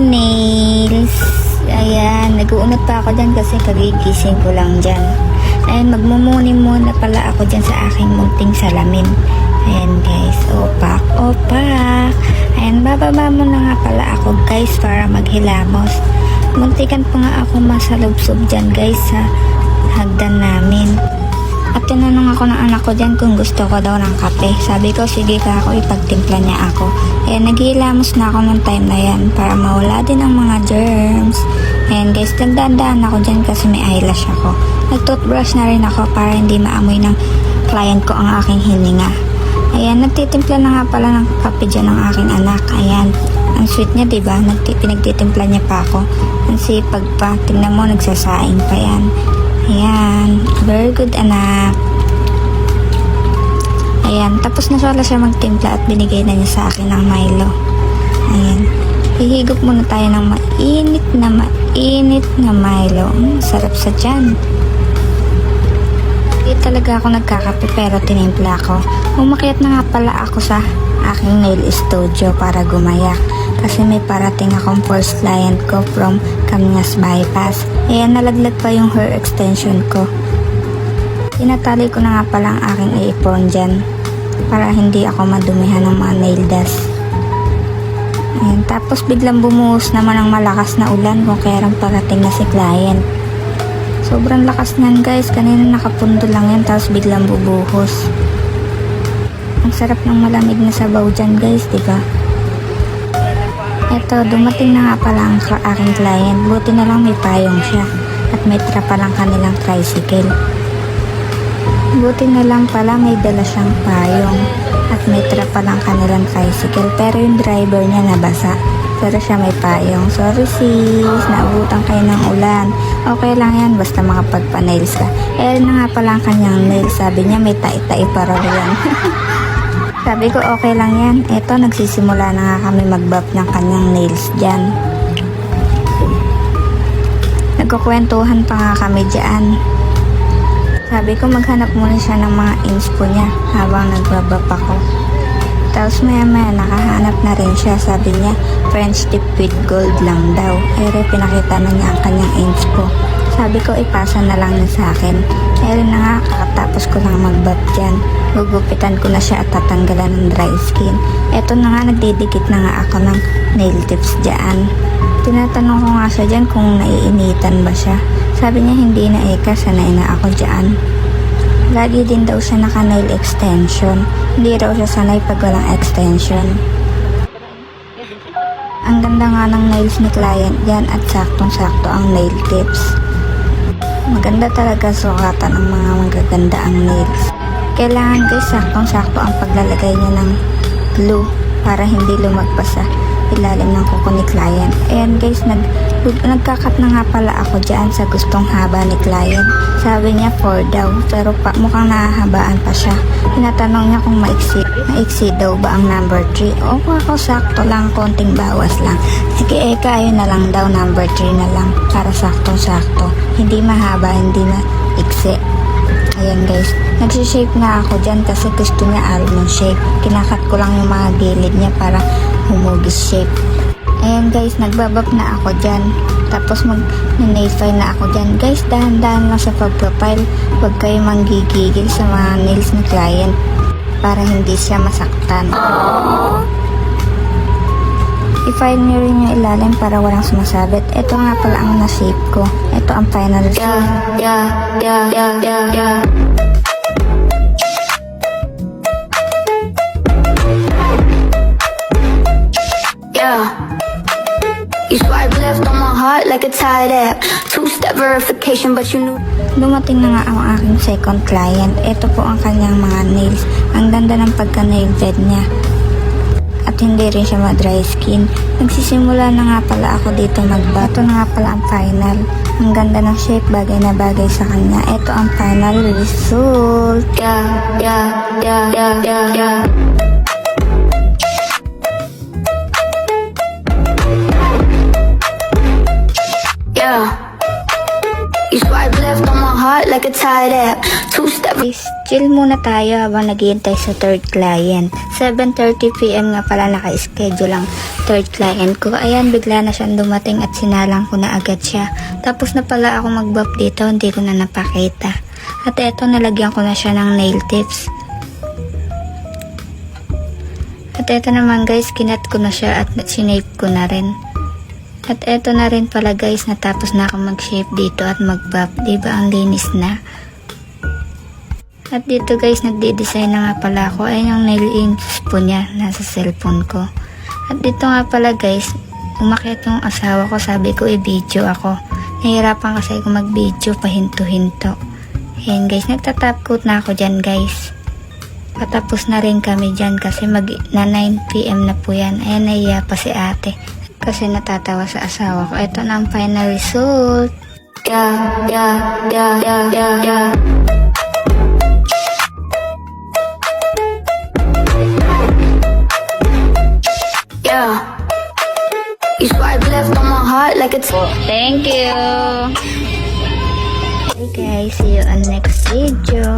nails. Ayan, nag-uunat pa ako dyan kasi kagigising ko lang dyan. Ayan, magmumuni muna pala ako dyan sa aking munting salamin. Ayan guys, opak, opak. Ayan, bababa muna nga pala ako guys para maghilamos. Muntikan pa nga ako masalubsob dyan guys sa hagdan namin. At tinanong ako ng anak ko dyan kung gusto ko daw ng kape. Sabi ko, sige ka ako, ipagtimpla niya ako. Ayan, naghihilamos na ako ng time na yan para mawala din ang mga germs. Ayan guys, nagdandaan ako dyan kasi may eyelash ako. Nag-toothbrush na rin ako para hindi maamoy ng client ko ang aking hininga. Ayan, nagtitimpla na nga pala ng kape dyan ng aking anak. Ayan, ang sweet niya diba? Pinagtitimpla niya pa ako. Ang sipag pa, tingnan mo, nagsasaing pa yan. Ayan, very good anak. Ayan, tapos na siya magtimpla at binigay na niya sa akin ng Milo. Ayan, hihigop muna tayo ng mainit na Milo. Sarap sa tiyan. Hindi talaga ako nagkakape pero tinimpla ko. Umakyat na nga pala ako sa aking nail studio para gumayak. Kasi may parating akong first client ko from Camias Bypass. Ayan, nalaglag pa yung hair extension ko. Tinatali ko na nga pala ang aking apron dyan para hindi ako madumihan ng mga nail dust. Ayan, tapos biglang bumuhos naman ang malakas na ulan kung kaya parating na si client. Sobrang lakas niyan guys, kanina nakapundo lang yan tapos biglang bubuhos. Ang sarap ng malamig na sabaw dyan guys, diba? Eto, dumating na nga pala ang aking client. Buti na lang may payong siya at may trapa lang kanilang tricycle. Buti na lang pala may dala siyang payong at may trapa lang kanilang tricycle. Pero yung driver niya nabasa. Pero siya may payong. Sorry sis, naubutan kayo ng ulan. Okay lang yan, basta makapagpa-nails ka. Eh na nga pala ang kanyang nails. Sabi niya may tai-tai pa raw yan. Sabi ko okay lang yan. Eto, nagsisimula na nga kami mag-buff ng kanyang nails dyan. Nagkukwentuhan pa nga kami dyan. Sabi ko maghanap muna siya ng mga inspo niya habang nagbabuff ako. Tapos maya nakahanap na rin siya. Sabi niya French tip with gold lang daw. Pero pinakita na niya ang kanyang inspo. Sabi ko ipasa na lang niya sa akin. Pero na nga, kakatapos ko lang mag-buff dyan. Gugupitan ko na siya at tatanggalan ng dry skin. Eto na nga, nagdidikit na nga ako ng nail tips dyan. Tinatanong ko nga siya dyan kung naiinitan ba siya. Sabi niya hindi na sanay na ako dyan. Lagi din daw siya naka-nail extension. Hindi raw siya sanay pag walang extension. Ang ganda nga ng nails ni client dyan at saktong-sakto ang nail tips. Maganda talaga sukatan ang mga magaganda ang nails. Kailangan guys saktong-sakto ang paglalagay niya ng glue para hindi lumagpas sa ilalim ng kuko ni client. Ayan guys, nagkakat na nga pala ako dyan sa gustong haba ni client. Sabi niya 4 daw, pero mukhang nahahabaan pa siya. Tinatanong niya kung maiksi daw ba ang number 3. O ako sakto lang, konting bawas lang. Sige ayun na lang daw, number 3 na lang para saktong-sakto. Hindi mahaba, hindi na iksi. Ayan guys, nagsishape na ako dyan kasi gusto niya almond shape. Kinakat ko lang yung mga gilid niya para humugis shape. Ayan guys, nagbabab na ako dyan. Tapos mag-nail file na ako dyan. Guys, dahan-dahan lang sa pag-profile. Huwag kayo manggigigil sa mga nails ni client para hindi siya masaktan. I-file nyo rin yung ilalim para walang sumasabit. Ito nga pala ang na-shape ko. Ito ang final shape. You swipe left on my heart like a tied app. Two-step verification but you knew. Dumating na nga ang aking second client. Ito po ang kanyang mga nails. Ang ganda ng pagka-nail bed niya. At hindi rin siya ma-dry skin. Nagsisimula na nga pala ako dito mag-buff. Ito na nga pala ang final. Ang ganda ng shape, bagay na bagay sa kanya. Ito ang final result. You swipe left on my heart like a Tide app. Two-step. Guys, chill muna tayo habang naghihintay sa third client. 7:30 PM nga pala naka-schedule ang third client ko. Ayan, bigla na siyang dumating at sinalang ko na agad siya. Tapos na pala ako mag-buff dito, hindi ko na napakita. At eto, nalagyan ko na siya ng nail tips. At eto naman guys, kinat ko na siya at sinape ko na rin. At eto na rin pala guys, natapos na ako mag-shape dito at mag-buff. Diba ang linis na? At dito guys, nagde-design na nga pala ako. Ayun yung nail inks po niya, nasa cellphone ko. At dito nga pala guys, umakyat yung asawa ko, sabi ko i-video ako. Nahirapan kasi ako mag-video, pahinto-hinto. Ayan guys, nagtatap coat na ako dyan guys. Patapos na rin kami dyan kasi na 9 PM na po yan. Ayan, naiya pa si ate kasi natatawa sa asawa ko. Ito na ang final result. Yeah, yeah, yeah, yeah, yeah, yeah. Yeah. You swipe left on my heart like it's. Thank you. Okay guys, see you on next video.